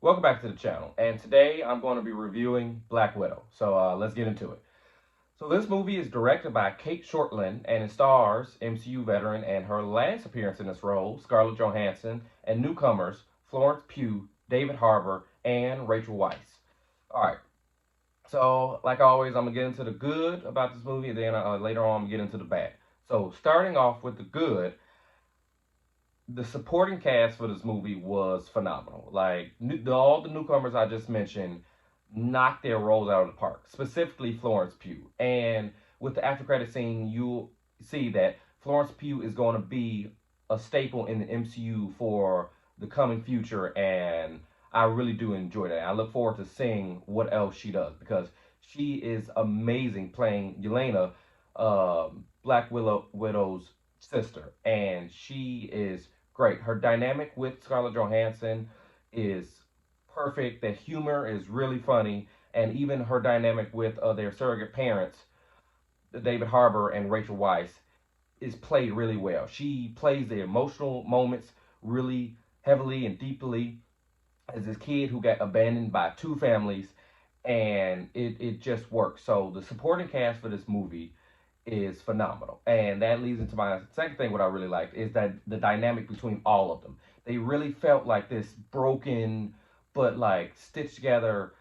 Welcome back to the channel, and today I'm going to be reviewing Black Widow. So let's get into it. So this movie is directed by Kate Shortland, and it stars MCU veteran and her last appearance in this role, Scarlett Johansson, and newcomers Florence Pugh, David Harbour, and Rachel Weisz. All right. So like always, I'm gonna get into the good about this movie, and then later on I'm gonna get into the bad. So starting off with the good, the supporting cast for this movie was phenomenal. Like all the newcomers I just mentioned knocked their roles out of the park. Specifically Florence Pugh. And with the after credit scene, you'll see that Florence Pugh is going to be a staple in the MCU for the coming future, and I really do enjoy that. I look forward to seeing what else she does because she is amazing playing Yelena, Widow's sister, and she is great. Her dynamic with Scarlett Johansson is perfect. The humor is really funny, and even her dynamic with their surrogate parents, David Harbour and Rachel Weisz, is played really well. She plays the emotional moments really heavily and deeply as this kid who got abandoned by two families, and it just works. So the supporting cast for this movie is phenomenal. And that leads into my second thing. What I really liked is that the dynamic between all of them. They really felt like this broken, but like stitched together.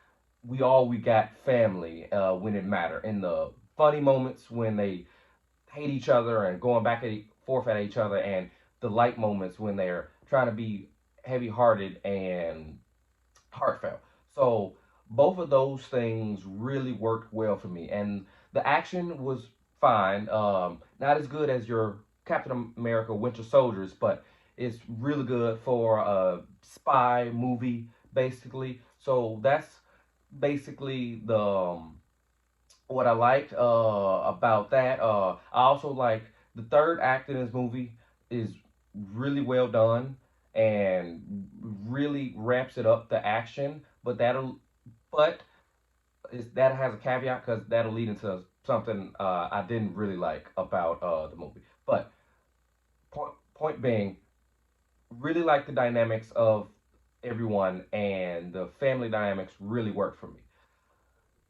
We got family when it mattered. In the funny moments when they hate each other and going back and forth at each other, and the light moments when they're trying to be heavy-hearted and heartfelt. So both of those things really worked well for me, and the action was fine. Not as good as your Captain America: Winter Soldiers, but it's really good for a spy movie, basically. So that's basically the what I liked about that. I also like the third act in this movie is really well done and really wraps it up the action. But that has a caveat because that'll lead into something I didn't really like about the movie. But point being, really like the dynamics of everyone, and the family dynamics really worked for me.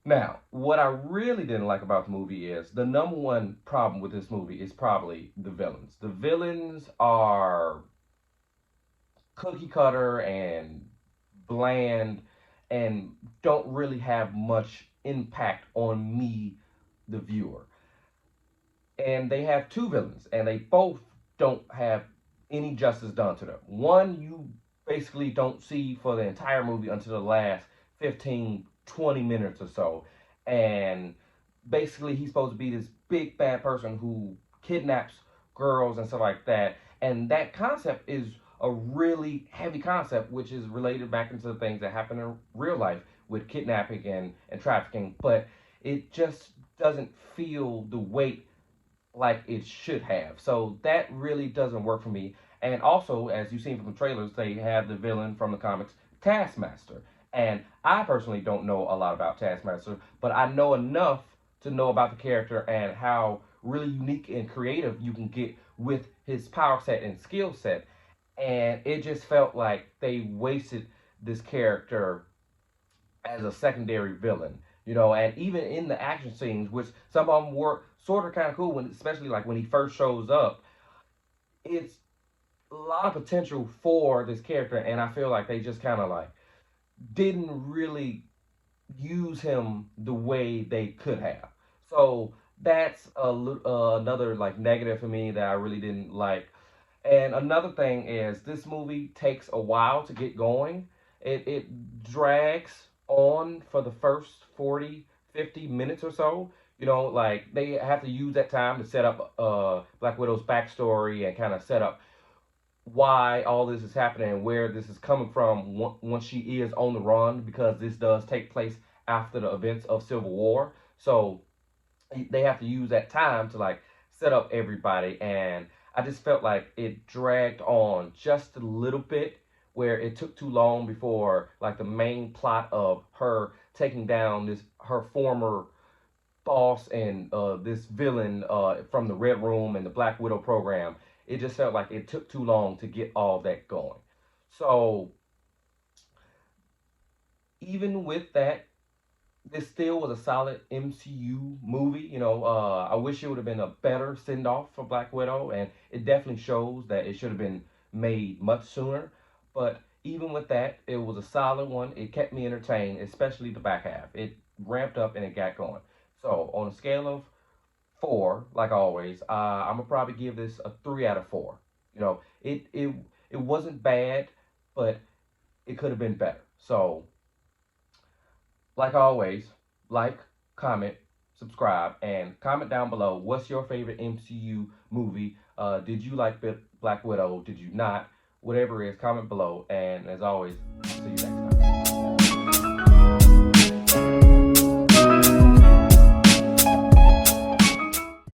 Now, what I really didn't like about the movie is the number one problem with this movie is probably the villains. The villains are cookie cutter and bland and don't really have much impact on me, the viewer. And they have two villains, and they both don't have any justice done to them. One, you basically don't see for the entire movie until the last 15, 20 minutes or so. And basically, he's supposed to be this big bad person who kidnaps girls and stuff like that. And that concept is a really heavy concept, which is related back into the things that happen in real life with kidnapping and trafficking. But it just doesn't feel the weight like it should have. So that really doesn't work for me. And also, as you've seen from the trailers, they have the villain from the comics, Taskmaster. And I personally don't know a lot about Taskmaster, but I know enough to know about the character and how really unique and creative you can get with his power set and skill set. And it just felt like they wasted this character as a secondary villain, and even in the action scenes, which some of them were sort of kind of cool, when especially like when he first shows up, it's a lot of potential for this character, and I feel like they just kind of like didn't really use him the way they could have. So that's another like negative for me that I really didn't like. And another thing is this movie takes a while to get going. It drags on for the first 40, 50 minutes or so. Like they have to use that time to set up Black Widow's backstory and kind of set up why all this is happening and where this is coming from once she is on the run, because this does take place after the events of Civil War. So they have to use that time to like set up everybody, and I just felt like it dragged on just a little bit, where it took too long before like the main plot of her taking down this her former boss and this villain from the Red Room and the Black Widow program. It just felt like it took too long to get all that going. So even with that, this still was a solid MCU movie. I wish it would have been a better send off for Black Widow, and it definitely shows that it should have been made much sooner. But even with that, it was a solid one. It kept me entertained, especially the back half. It ramped up and it got going. So on a scale of four, like always, I'm gonna probably give this a 3 out of 4. It wasn't bad, but it could have been better. So like always, like, comment, subscribe, and comment down below what's your favorite MCU movie. Did you like Black Widow? Did you not? Whatever it is, comment below. And as always, see you next time.